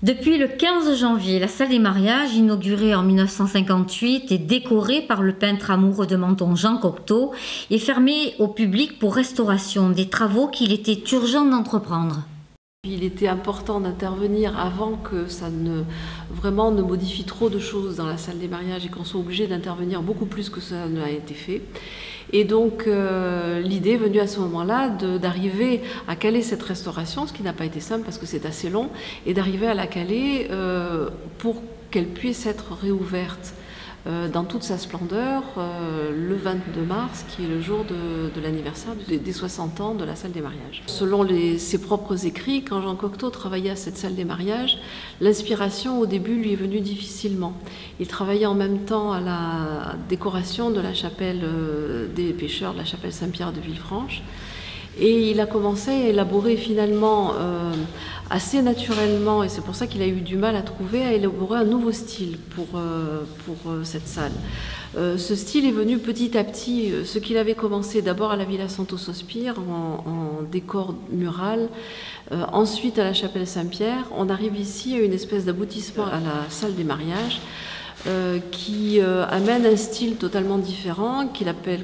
Depuis le 15 janvier, la salle des mariages, inaugurée en 1958 et décorée par le peintre amoureux de Menton Jean Cocteau, est fermée au public pour restauration, des travaux qu'il était urgent d'entreprendre. Il était important d'intervenir avant que ça ne modifie trop de choses dans la salle des mariages et qu'on soit obligé d'intervenir beaucoup plus que ça n'a été fait. Et donc l'idée est venue à ce moment-là d'arriver à caler cette restauration, ce qui n'a pas été simple parce que c'est assez long, et d'arriver à la caler pour qu'elle puisse être réouverte dans toute sa splendeur le 22 mars, qui est le jour de l'anniversaire des 60 ans de la salle des mariages. Selon ses propres écrits, quand Jean Cocteau travaillait à cette salle des mariages, l'inspiration au début lui est venue difficilement. Il travaillait en même temps à la décoration de la chapelle des pêcheurs, de la chapelle Saint-Pierre de Villefranche. Et il a commencé à élaborer finalement assez naturellement, et c'est pour ça qu'il a eu du mal à élaborer un nouveau style pour cette salle. Ce style est venu petit à petit, ce qu'il avait commencé d'abord à la Villa Santo-Sospir en décor mural, ensuite à la chapelle Saint-Pierre. On arrive ici à une espèce d'aboutissement à la salle des mariages, qui amène un style totalement différent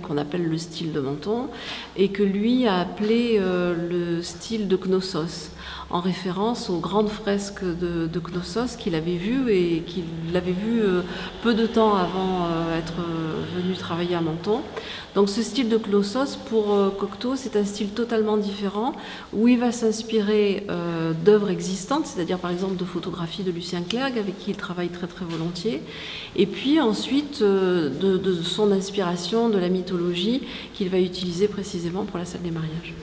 qu'on appelle le style de Menton et que lui a appelé le style de Knossos, en référence aux grandes fresques de Knossos qu'il avait vues et qu'il avait vues peu de temps avant être venu travailler à Menton. Donc ce style de Knossos pour Cocteau, c'est un style totalement différent où il va s'inspirer d'œuvres existantes, c'est-à-dire par exemple de photographies de Lucien Clergue avec qui il travaille très très volontiers, et puis ensuite de son inspiration de la mythologie qu'il va utiliser précisément pour la salle des mariages.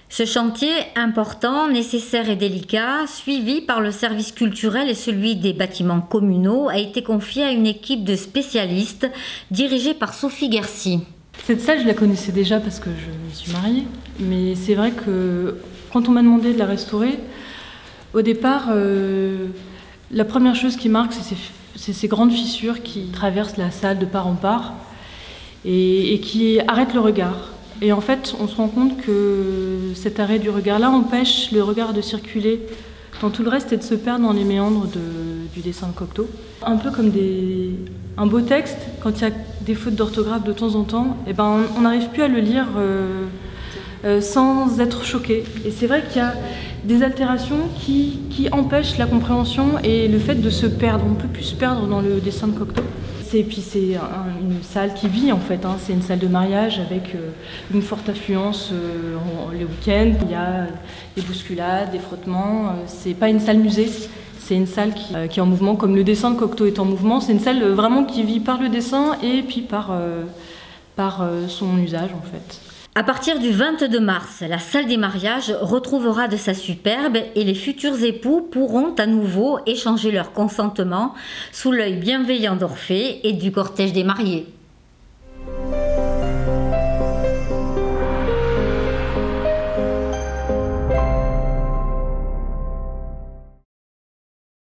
Ce chantier important, nécessaire et délicat, suivi par le service culturel et celui des bâtiments communaux, a été confié à une équipe de spécialistes dirigée par Sophie Guercy. Cette salle, je la connaissais déjà parce que je me suis mariée, mais c'est vrai que quand on m'a demandé de la restaurer, au départ, la première chose qui marque, c'est ces grandes fissures qui traversent la salle de part en part et qui arrêtent le regard. Et en fait, on se rend compte que cet arrêt du regard-là empêche le regard de circuler dans tout le reste et de se perdre dans les méandres du dessin de Cocteau. Un peu comme un beau texte, quand il y a des fautes d'orthographe de temps en temps, eh ben, on n'arrive plus à le lire sans être choqué. Et c'est vrai qu'il y a des altérations qui empêchent la compréhension et le fait de se perdre. On ne peut plus se perdre dans le dessin de Cocteau. Et puis c'est une salle qui vit en fait, c'est une salle de mariage avec une forte affluence les week-ends. Il y a des bousculades, des frottements. C'est pas une salle musée, c'est une salle qui est en mouvement, comme le dessin de Cocteau est en mouvement. C'est une salle vraiment qui vit par le dessin et puis par son usage en fait. À partir du 22 mars, la salle des mariages retrouvera de sa superbe et les futurs époux pourront à nouveau échanger leur consentement sous l'œil bienveillant d'Orphée et du cortège des mariés.